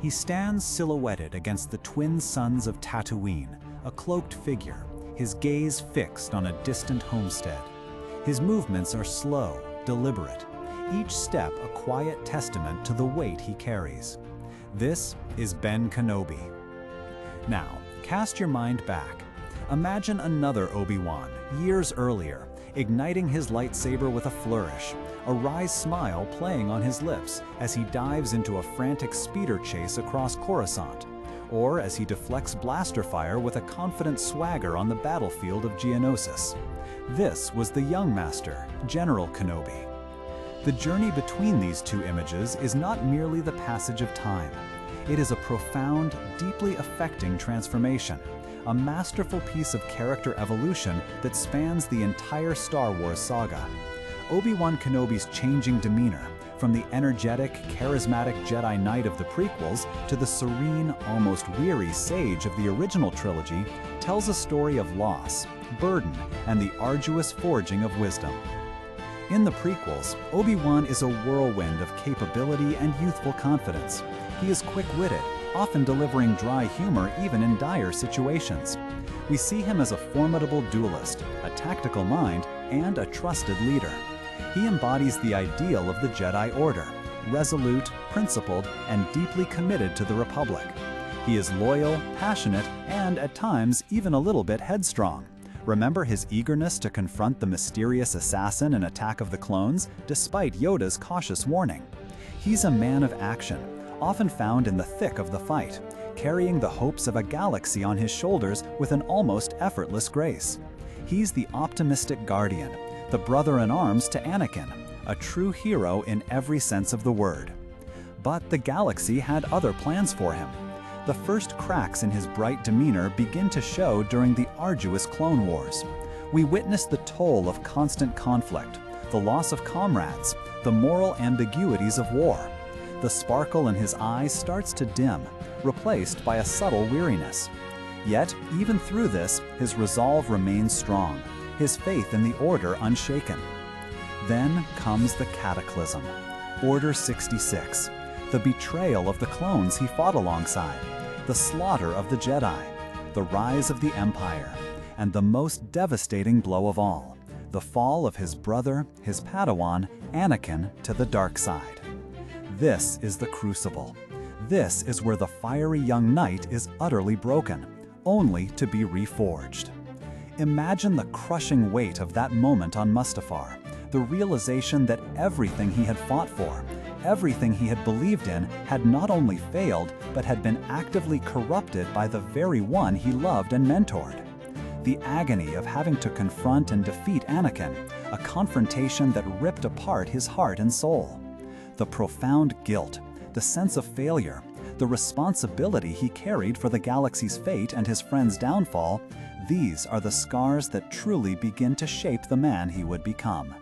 He stands silhouetted against the twin suns of Tatooine, a cloaked figure, his gaze fixed on a distant homestead. His movements are slow, deliberate, each step a quiet testament to the weight he carries. This is Ben Kenobi. Now, cast your mind back. Imagine another Obi-Wan, years earlier, igniting his lightsaber with a flourish, a wry smile playing on his lips as he dives into a frantic speeder chase across Coruscant, or as he deflects blaster fire with a confident swagger on the battlefield of Geonosis. This was the young master, General Kenobi. The journey between these two images is not merely the passage of time. It is a profound, deeply affecting transformation, a masterful piece of character evolution that spans the entire Star Wars saga. Obi-Wan Kenobi's changing demeanor, from the energetic, charismatic Jedi Knight of the prequels to the serene, almost weary sage of the original trilogy, tells a story of loss, burden, and the arduous forging of wisdom. In the prequels, Obi-Wan is a whirlwind of capability and youthful confidence. He is quick-witted, often delivering dry humor even in dire situations. We see him as a formidable duelist, a tactical mind, and a trusted leader. He embodies the ideal of the Jedi Order, resolute, principled, and deeply committed to the Republic. He is loyal, passionate, and at times even a little bit headstrong. Remember his eagerness to confront the mysterious assassin in Attack of the Clones, despite Yoda's cautious warning. He's a man of action, often found in the thick of the fight, carrying the hopes of a galaxy on his shoulders with an almost effortless grace. He's the optimistic guardian, the brother-in-arms to Anakin, a true hero in every sense of the word. But the galaxy had other plans for him. The first cracks in his bright demeanor begin to show during the arduous Clone Wars. We witness the toll of constant conflict, the loss of comrades, the moral ambiguities of war. The sparkle in his eyes starts to dim, replaced by a subtle weariness. Yet, even through this, his resolve remains strong, his faith in the Order unshaken. Then comes the cataclysm, Order 66, the betrayal of the clones he fought alongside, the slaughter of the Jedi, the rise of the Empire, and the most devastating blow of all, the fall of his brother, his Padawan, Anakin, to the dark side. This is the crucible. This is where the fiery young knight is utterly broken, only to be reforged. Imagine the crushing weight of that moment on Mustafar, the realization that everything he had fought for, everything he had believed in, had not only failed, but had been actively corrupted by the very one he loved and mentored. The agony of having to confront and defeat Anakin, a confrontation that ripped apart his heart and soul. The profound guilt, the sense of failure, the responsibility he carried for the galaxy's fate and his friend's downfall, these are the scars that truly begin to shape the man he would become.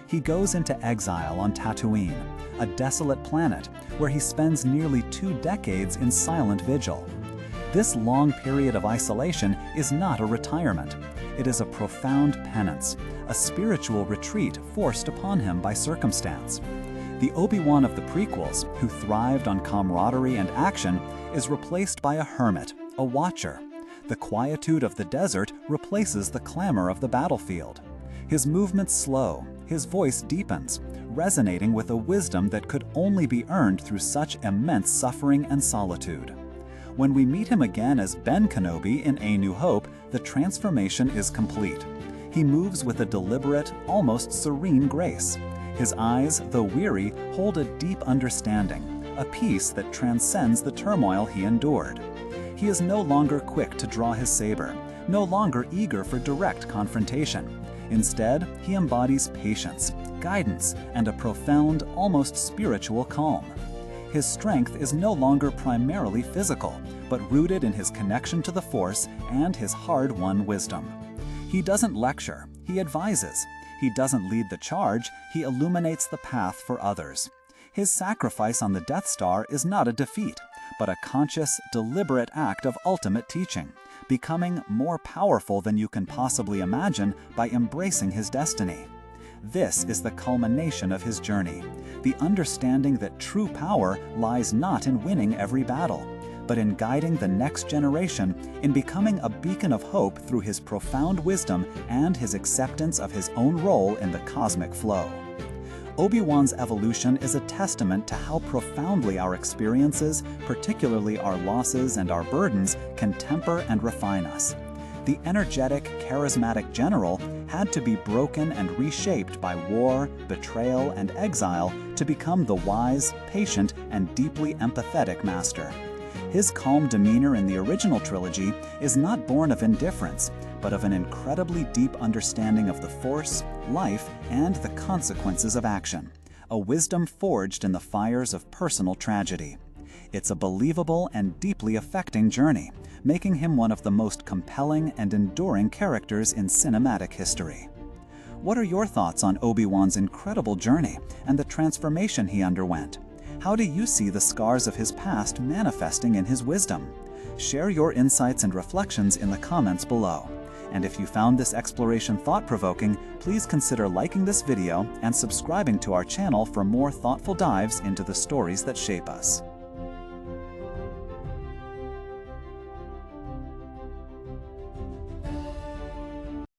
He goes into exile on Tatooine, a desolate planet where he spends nearly 2 decades in silent vigil. This long period of isolation is not a retirement. It is a profound penance, a spiritual retreat forced upon him by circumstance. The Obi-Wan of the prequels, who thrived on camaraderie and action, is replaced by a hermit, a watcher. The quietude of the desert replaces the clamor of the battlefield. His movements slow, his voice deepens, resonating with a wisdom that could only be earned through such immense suffering and solitude. When we meet him again as Ben Kenobi in A New Hope, the transformation is complete. He moves with a deliberate, almost serene grace. His eyes, though weary, hold a deep understanding, a peace that transcends the turmoil he endured. He is no longer quick to draw his saber, no longer eager for direct confrontation. Instead, he embodies patience, guidance, and a profound, almost spiritual calm. His strength is no longer primarily physical, but rooted in his connection to the Force and his hard-won wisdom. He doesn't lecture, he advises. He doesn't lead the charge, he illuminates the path for others. His sacrifice on the Death Star is not a defeat, but a conscious, deliberate act of ultimate teaching, becoming more powerful than you can possibly imagine by embracing his destiny. This is the culmination of his journey, the understanding that true power lies not in winning every battle, but in guiding the next generation, in becoming a beacon of hope through his profound wisdom and his acceptance of his own role in the cosmic flow. Obi-Wan's evolution is a testament to how profoundly our experiences, particularly our losses and our burdens, can temper and refine us. The energetic, charismatic general had to be broken and reshaped by war, betrayal, and exile to become the wise, patient, and deeply empathetic master. His calm demeanor in the original trilogy is not born of indifference, but of an incredibly deep understanding of the Force, life, and the consequences of action, a wisdom forged in the fires of personal tragedy. It's a believable and deeply affecting journey, making him one of the most compelling and enduring characters in cinematic history. What are your thoughts on Obi-Wan's incredible journey and the transformation he underwent? How do you see the scars of his past manifesting in his wisdom? Share your insights and reflections in the comments below. And if you found this exploration thought-provoking, please consider liking this video and subscribing to our channel for more thoughtful dives into the stories that shape us.